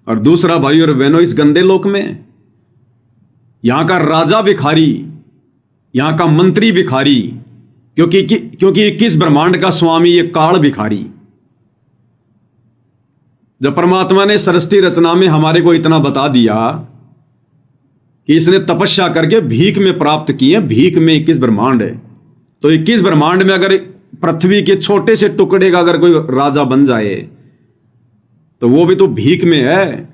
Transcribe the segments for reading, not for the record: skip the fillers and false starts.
और दूसरा भाई और बहनों, इस गंदे लोक में यहां का राजा भिखारी, यहां का मंत्री भिखारी, क्योंकि 21 ब्रह्मांड का स्वामी ये काल भिखारी। जब परमात्मा ने सृष्टि रचना में हमारे को इतना बता दिया कि इसने तपस्या करके भीख में प्राप्त किए, भीख में 21 ब्रह्मांड है, तो 21 ब्रह्मांड में अगर पृथ्वी के छोटे से टुकड़े का अगर कोई राजा बन जाए तो वो भी तो भीख में है।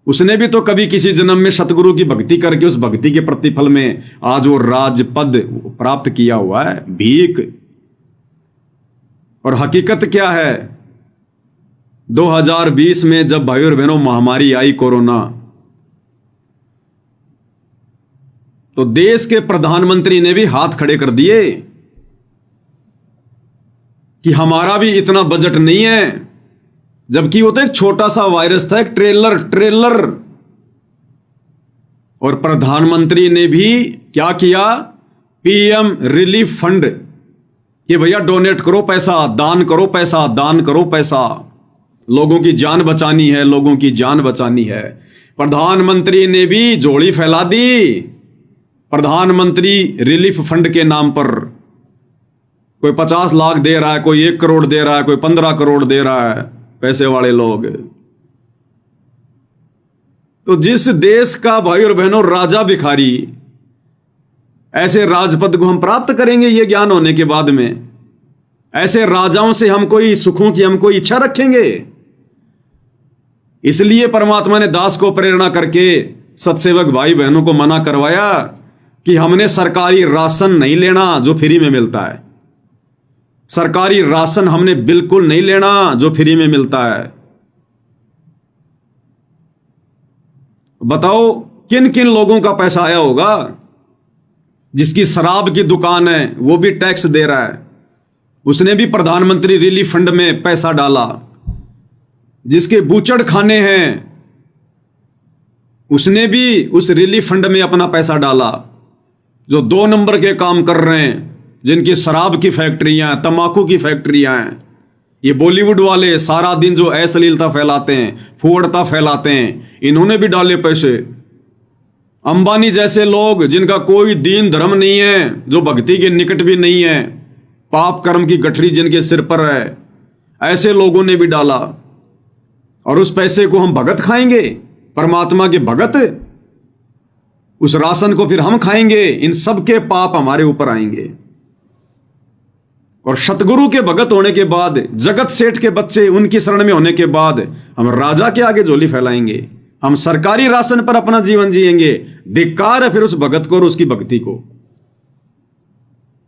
उसने भी तो कभी किसी जन्म में सतगुरु की भक्ति करके उस भक्ति के प्रतिफल में आज वो राजपद प्राप्त किया हुआ है, भीख। और हकीकत क्या है, 2020 में जब भाई और बहनों महामारी आई कोरोना, तो देश के प्रधानमंत्री ने भी हाथ खड़े कर दिए कि हमारा भी इतना बजट नहीं है। जबकि वो तो एक छोटा सा वायरस था, एक ट्रेलर। और प्रधानमंत्री ने भी क्या किया, पीएम रिलीफ फंड, कि भैया डोनेट करो पैसा, दान करो पैसा, दान करो पैसा, लोगों की जान बचानी है, लोगों की जान बचानी है। प्रधानमंत्री ने भी झोली फैला दी। प्रधानमंत्री रिलीफ फंड के नाम पर कोई 50 लाख दे रहा है, कोई 1 करोड़ दे रहा है, कोई 15 करोड़ दे रहा है, पैसे वाले लोग। तो जिस देश का भाई और बहनों राजा भिखारी, ऐसे राजपद को हम प्राप्त करेंगे ये ज्ञान होने के बाद में? ऐसे राजाओं से हम कोई सुखों की हम कोई इच्छा रखेंगे? इसलिए परमात्मा ने दास को प्रेरणा करके सत्सेवक भाई बहनों को मना करवाया कि हमने सरकारी राशन नहीं लेना जो फ्री में मिलता है। सरकारी राशन हमने बिल्कुल नहीं लेना जो फ्री में मिलता है। बताओ किन किन लोगों का पैसा आया होगा? जिसकी शराब की दुकान है वो भी टैक्स दे रहा है, उसने भी प्रधानमंत्री रिलीफ फंड में पैसा डाला। जिसके बूचड़ खाने हैं उसने भी उस रिलीफ फंड में अपना पैसा डाला। जो 2 नंबर के काम कर रहे हैं, जिनकी शराब की फैक्ट्रियां, तंबाकू की फैक्ट्रियां हैं, ये बॉलीवुड वाले सारा दिन जो अश्लीलता फैलाते हैं, फुहड़ता फैलाते हैं, इन्होंने भी डाले पैसे। अंबानी जैसे लोग जिनका कोई दीन धर्म नहीं है, जो भक्ति के निकट भी नहीं है, पाप कर्म की गठरी जिनके सिर पर है, ऐसे लोगों ने भी डाला। और उस पैसे को हम भगत खाएंगे, परमात्मा के भगत, उस राशन को फिर हम खाएंगे। इन सब के पाप हमारे ऊपर आएंगे। और सतगुरु के भगत होने के बाद, जगत सेठ के बच्चे उनकी शरण में होने के बाद हम राजा के आगे झोली फैलाएंगे, हम सरकारी राशन पर अपना जीवन जिएंगे। धिक्कार है फिर उस भगत को और उसकी भक्ति को।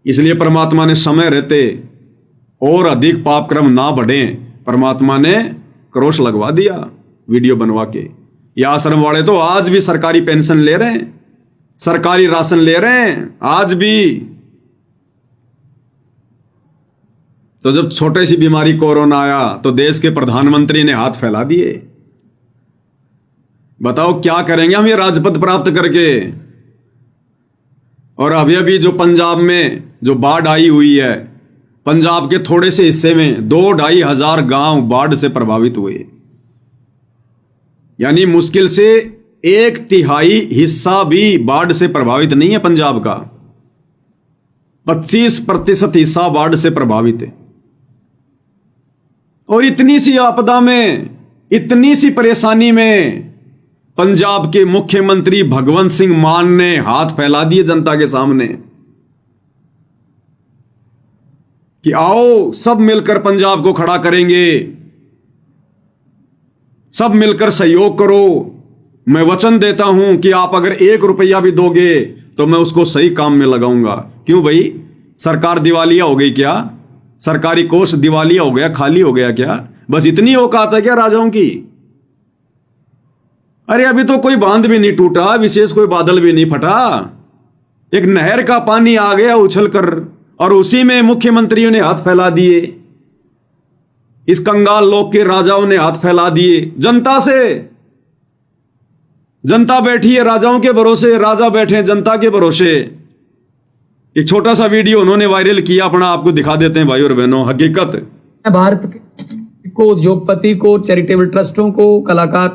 इसलिए परमात्मा ने समय रहते और अधिक पाप कर्म ना बढ़े, परमात्मा ने क्रोश लगवा दिया वीडियो बनवा के। ये आश्रम वाले तो आज भी सरकारी पेंशन ले रहे हैं, सरकारी राशन ले रहे हैं आज भी। तो जब छोटी सी बीमारी कोरोना आया तो देश के प्रधानमंत्री ने हाथ फैला दिए। बताओ क्या करेंगे हम ये राजपद प्राप्त करके? और अभी जो पंजाब में जो बाढ़ आई हुई है, पंजाब के थोड़े से हिस्से में 2-2.5 हजार गांव बाढ़ से प्रभावित हुए। यानी मुश्किल से 1/3 हिस्सा भी बाढ़ से प्रभावित नहीं है पंजाब का, 25% हिस्सा बाढ़ से प्रभावित है। और इतनी सी आपदा में, इतनी सी परेशानी में पंजाब के मुख्यमंत्री भगवंत सिंह मान ने हाथ फैला दिए जनता के सामने कि आओ सब मिलकर पंजाब को खड़ा करेंगे, सब मिलकर सहयोग करो। मैं वचन देता हूं कि आप अगर 1 रुपया भी दोगे तो मैं उसको सही काम में लगाऊंगा। क्यों भाई, सरकार दिवालिया हो गई क्या? सरकारी कोष दिवालिया हो गया, खाली हो गया क्या? बस इतनी औकात है क्या राजाओं की? अरे अभी तो कोई बांध भी नहीं टूटा, विशेष कोई बादल भी नहीं फटा, एक नहर का पानी आ गया उछल कर और उसी में मुख्यमंत्रियों ने हाथ फैला दिए, इस कंगाल लोक के राजाओं ने हाथ फैला दिए जनता से। जनता बैठी है राजाओं के भरोसे, राजा बैठे हैं जनता के भरोसे। एक छोटा सा वीडियो उन्होंने वायरल किया अपना, आपको दिखा देते हैं भाई और बहनों। हकीकत भारत के को, उद्योगपति को, चैरिटेबल ट्रस्टों को, कलाकार,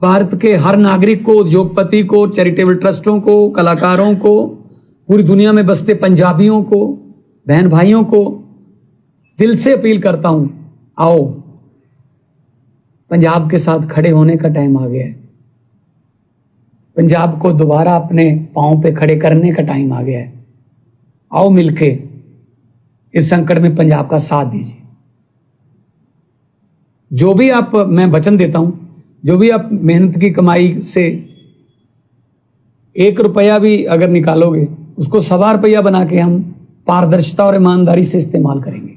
भारत के हर नागरिक को, उद्योगपति को, चैरिटेबल ट्रस्टों को, कलाकारों को, पूरी दुनिया में बसते पंजाबियों को, बहन भाइयों को दिल से अपील करता हूं, आओ पंजाब के साथ खड़े होने का टाइम आ गया है। पंजाब को दोबारा अपने पांव पे खड़े करने का टाइम आ गया है। आओ मिलके इस संकट में पंजाब का साथ दीजिए। जो भी आप, मैं वचन देता हूं, जो भी आप मेहनत की कमाई से 1 रुपया भी अगर निकालोगे, उसको 1.25 रुपया बना के हम पारदर्शिता और ईमानदारी से इस्तेमाल करेंगे।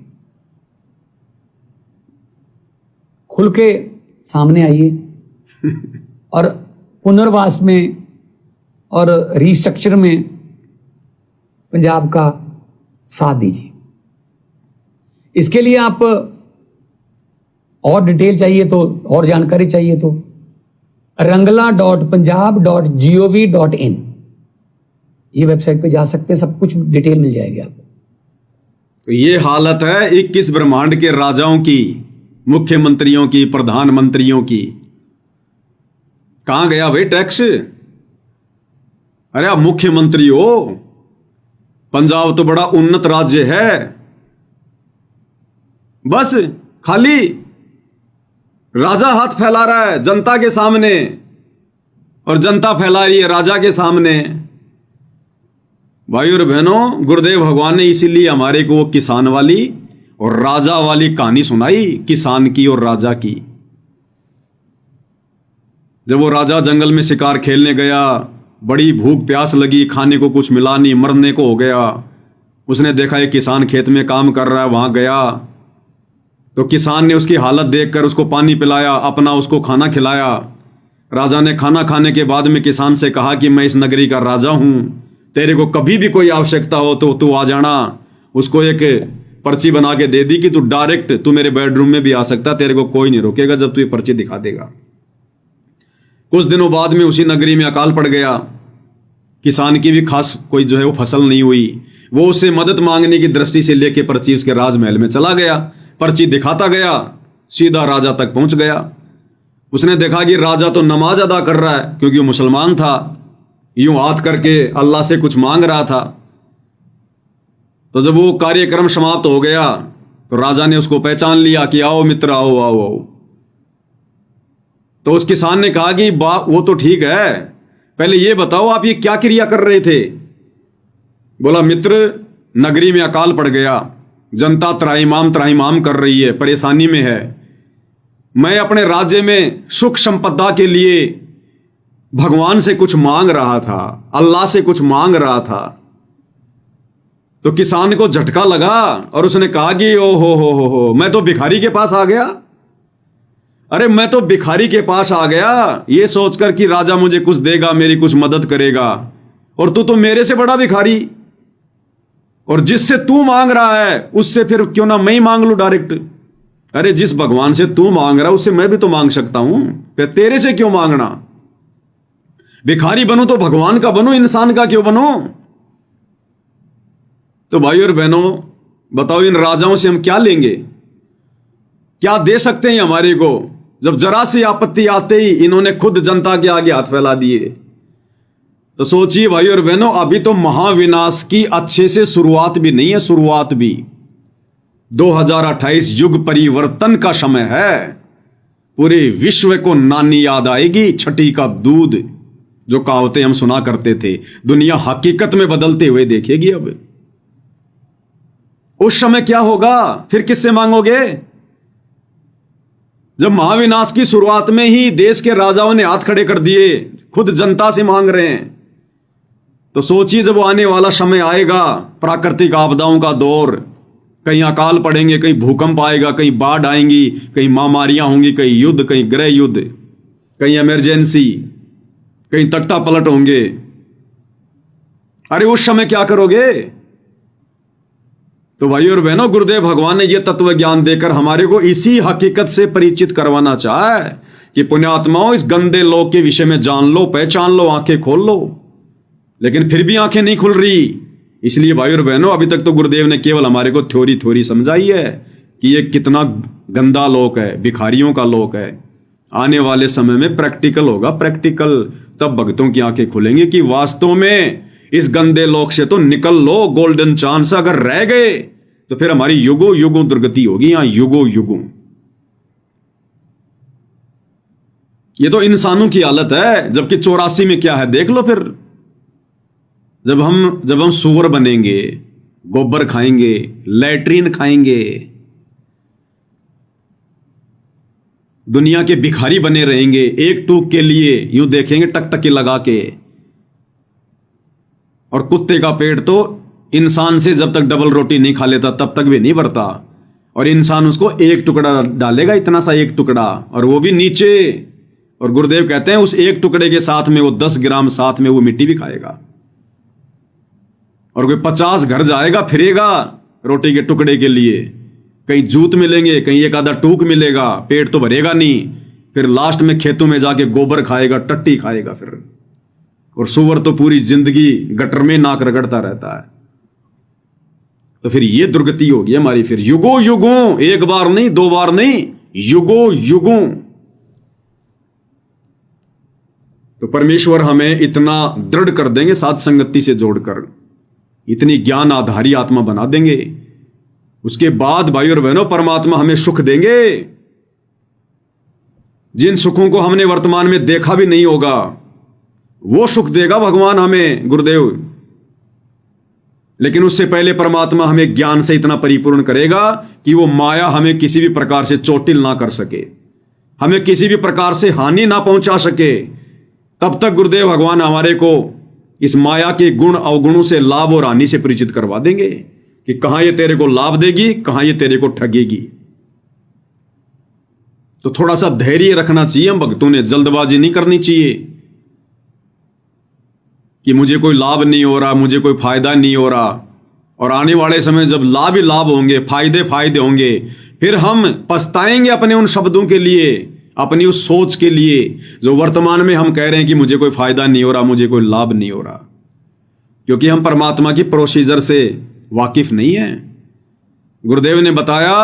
खुल के सामने आइए और पुनर्वास में और रिस्ट्रक्चर में पंजाब का साथ दीजिए। इसके लिए आप और डिटेल चाहिए तो, और जानकारी चाहिए तो rangla.punjab.gov.in ये वेबसाइट पे जा सकते हैं, सब कुछ डिटेल मिल जाएगी आपको। तो ये हालत है 21 ब्रह्मांड के राजाओं की, मुख्यमंत्रियों की, प्रधानमंत्रियों की। कहां गया भाई टैक्स? अरे आप मुख्यमंत्री हो, पंजाब तो बड़ा उन्नत राज्य है, बस खाली राजा हाथ फैला रहा है जनता के सामने और जनता फैला रही है राजा के सामने। भाई और बहनों, गुरुदेव भगवान ने इसीलिए हमारे को किसान वाली और राजा वाली कहानी सुनाई, किसान की और राजा की। जब वो राजा जंगल में शिकार खेलने गया, बड़ी भूख प्यास लगी, खाने को कुछ मिला नहीं, मरने को हो गया। उसने देखा एक किसान खेत में काम कर रहा है, वहां गया तो किसान ने उसकी हालत देखकर उसको पानी पिलाया, अपना उसको खाना खिलाया। राजा ने खाना खाने के बाद में किसान से कहा कि मैं इस नगरी का राजा हूं, तेरे को कभी भी कोई आवश्यकता हो तो तू आ जाना। उसको एक पर्ची बना के दे दी कि तू डायरेक्ट तू मेरे बेडरूम में भी आ सकता, तेरे को कोई नहीं रोकेगा जब तू ये पर्ची दिखा देगा। कुछ दिनों बाद में उसी नगरी में अकाल पड़ गया। किसान की भी खास कोई जो है वो फसल नहीं हुई। वो उससे मदद मांगने की दृष्टि से लेके पर्ची उसके राजमहल में चला गया, पर्ची दिखाता गया, सीधा राजा तक पहुंच गया। उसने देखा कि राजा तो नमाज अदा कर रहा है, क्योंकि वो मुसलमान था, यूं हाथ करके अल्लाह से कुछ मांग रहा था। तो जब वो कार्यक्रम समाप्त हो गया तो राजा ने उसको पहचान लिया कि आओ मित्र, आओ आओ आओ। तो उस किसान ने कहा कि वो तो ठीक है, पहले ये बताओ आप ये क्या क्रिया कर रहे थे? बोला मित्र, नगरी में अकाल पड़ गया, जनता त्राहिमाम कर रही है, परेशानी में है। मैं अपने राज्य में सुख संपदा के लिए भगवान से कुछ मांग रहा था, अल्लाह से कुछ मांग रहा था। तो किसान को झटका लगा और उसने कहा कि ओ हो, मैं तो भिखारी के पास आ गया। अरे मैं तो भिखारी के पास आ गया ये सोचकर कि राजा मुझे कुछ देगा, मेरी कुछ मदद करेगा, और तू तो मेरे से बड़ा भिखारी। और जिससे तू मांग रहा है उससे फिर क्यों ना मैं ही मांग लूं डायरेक्ट। अरे जिस भगवान से तू मांग रहा है उससे मैं भी तो मांग सकता हूं, फिर तेरे से क्यों मांगना? भिखारी बनूं तो भगवान का बनूं, इंसान का क्यों बनूं? तो भाई और बहनों, बताओ इन राजाओं से हम क्या लेंगे? क्या दे सकते हैं हमारे को, जब जरा सी आपत्ति आते ही इन्होंने खुद जनता के आगे हाथ फैला दिए। तो सोचिए भाई और बहनों, अभी तो महाविनाश की अच्छे से शुरुआत भी नहीं है, शुरुआत भी। 2028 युग परिवर्तन का समय है। पूरे विश्व को नानी याद आएगी, छठी का दूध, जो कहावतें हम सुना करते थे, दुनिया हकीकत में बदलते हुए देखेगी। अब उस समय क्या होगा? फिर किससे मांगोगे? जब महाविनाश की शुरुआत में ही देश के राजाओं ने हाथ खड़े कर दिए, खुद जनता से मांग रहे हैं, तो सोचिए जब आने वाला समय आएगा, प्राकृतिक आपदाओं का दौर, कहीं अकाल पड़ेंगे, कहीं भूकंप आएगा, कहीं बाढ़ आएंगी, कहीं महामारियां होंगी, कहीं युद्ध, कहीं गृह युद्ध, कहीं इमरजेंसी, कहीं तख्ता पलट होंगे। अरे उस समय क्या करोगे? तो भाई और बहनों, गुरुदेव भगवान ने यह तत्व ज्ञान देकर हमारे को इसी हकीकत से परिचित करवाना चाहा है कि पुण्यात्माओं, इस गंदे लोक के विषय में जान लो, पहचान लो, आंखें खोल लो। लेकिन फिर भी आंखें नहीं खुल रही। इसलिए भाई और बहनों, अभी तक तो गुरुदेव ने केवल हमारे को थ्योरी समझाई है कि ये कितना गंदा लोक है, भिखारियों का लोक है। आने वाले समय में प्रैक्टिकल होगा, प्रैक्टिकल। तब भक्तों की आंखें खुलेंगी कि वास्तव में इस गंदे लोक से तो निकल लो, गोल्डन चांस। अगर रह गए तो फिर हमारी युगों युगों दुर्गति होगी, यहां युगों युगों। ये तो इंसानों की हालत है, जबकि 84 में क्या है देख लो फिर। जब हम सूअर बनेंगे, गोबर खाएंगे, लैट्रीन खाएंगे, दुनिया के भिखारी बने रहेंगे, एक टूक के लिए यूं देखेंगे टकटकी लगा के। और कुत्ते का पेट तो इंसान से जब तक डबल रोटी नहीं खा लेता तब तक भी नहीं भरता, और इंसान उसको एक टुकड़ा डालेगा, इतना सा एक टुकड़ा, और वो भी नीचे। और गुरुदेव कहते हैं उस एक टुकड़े के साथ में वो 10 ग्राम साथ में वो मिट्टी भी खाएगा। और कोई 50 घर जाएगा फिरेगा रोटी के टुकड़े के लिए, कहीं जूत मिलेंगे, कहीं एक आधा टूक मिलेगा, पेट तो भरेगा नहीं। फिर लास्ट में खेतों में जाके गोबर खाएगा, टट्टी खाएगा फिर। और सुअर तो पूरी जिंदगी गटर में नाक रगड़ता रहता है। तो फिर ये दुर्गति होगी हमारी, फिर युगों युगों, एक बार नहीं, दो बार नहीं, युगों युगों। तो परमेश्वर हमें इतना दृढ़ कर देंगे साध संगति से जोड़कर, इतनी ज्ञान आधारी आत्मा बना देंगे। उसके बाद भाई और बहनों परमात्मा हमें सुख देंगे, जिन सुखों को हमने वर्तमान में देखा भी नहीं होगा, वो सुख देगा भगवान हमें, गुरुदेव। लेकिन उससे पहले परमात्मा हमें ज्ञान से इतना परिपूर्ण करेगा कि वो माया हमें किसी भी प्रकार से चोटिल ना कर सके, हमें किसी भी प्रकार से हानि ना पहुंचा सके। तब तक गुरुदेव भगवान हमारे को इस माया के गुण अवगुणों से, लाभ और हानि से परिचित करवा देंगे कि कहां ये तेरे को लाभ देगी, कहां ये तेरे को ठगेगी। तो थोड़ा सा धैर्य रखना चाहिए हम भक्तों ने, जल्दबाजी नहीं करनी चाहिए कि मुझे कोई लाभ नहीं हो रहा, मुझे कोई फायदा नहीं हो रहा। और आने वाले समय जब लाभ ही लाभ होंगे, फायदे होंगे, फिर हम पछताएंगे अपने उन शब्दों के लिए, अपनी उस सोच के लिए जो वर्तमान में हम कह रहे हैं कि मुझे कोई फायदा नहीं हो रहा, मुझे कोई लाभ नहीं हो रहा, क्योंकि हम परमात्मा की प्रोसीजर से वाकिफ नहीं है। गुरुदेव ने बताया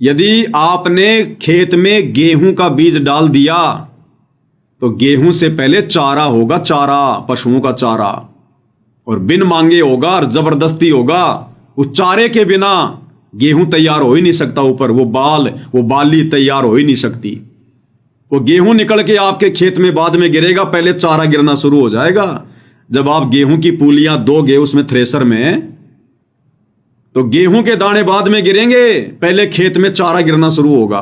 यदि आपने खेत में गेहूं का बीज डाल दिया तो गेहूं से पहले चारा होगा, चारा, पशुओं का चारा, और बिन मांगे होगा और जबरदस्ती होगा। उस चारे के बिना गेहूं तैयार हो ही नहीं सकता, ऊपर वो बाली तैयार हो ही नहीं सकती। वो गेहूं निकल के आपके खेत में बाद में गिरेगा, पहले चारा गिरना शुरू हो जाएगा। जब आप गेहूं की पूलियां दोगे उसमें थ्रेसर में, तो गेहूं के दाने बाद में गिरेंगे, पहले खेत में चारा गिरना शुरू होगा।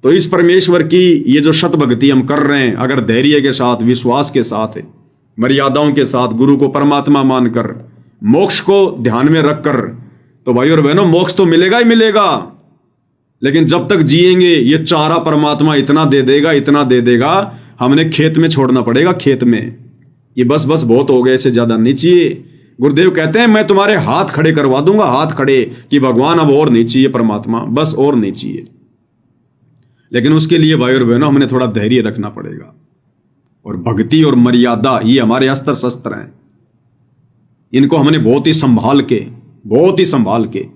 तो इस परमेश्वर की ये जो शत भक्ति हम कर रहे हैं, अगर धैर्य के साथ, विश्वास के साथ, मर्यादाओं के साथ, गुरु को परमात्मा मानकर, मोक्ष को ध्यान में रखकर, तो भाई और बहनों मोक्ष तो मिलेगा ही मिलेगा। लेकिन जब तक जिएंगे ये चारा परमात्मा इतना दे देगा, इतना दे देगा, हमने खेत में छोड़ना पड़ेगा, खेत में। ये बस बहुत हो गए, इससे ज्यादा नहीं चाहिए। गुरुदेव कहते हैं मैं तुम्हारे हाथ खड़े करवा दूंगा, हाथ खड़े, कि भगवान अब और नहीं चाहिए, परमात्मा बस और नहीं चाहिए। लेकिन उसके लिए भाई और बहनों हमने थोड़ा धैर्य रखना पड़ेगा। और भक्ति और मर्यादा ये हमारे अस्त्र शस्त्र हैं, इनको हमने बहुत ही संभाल के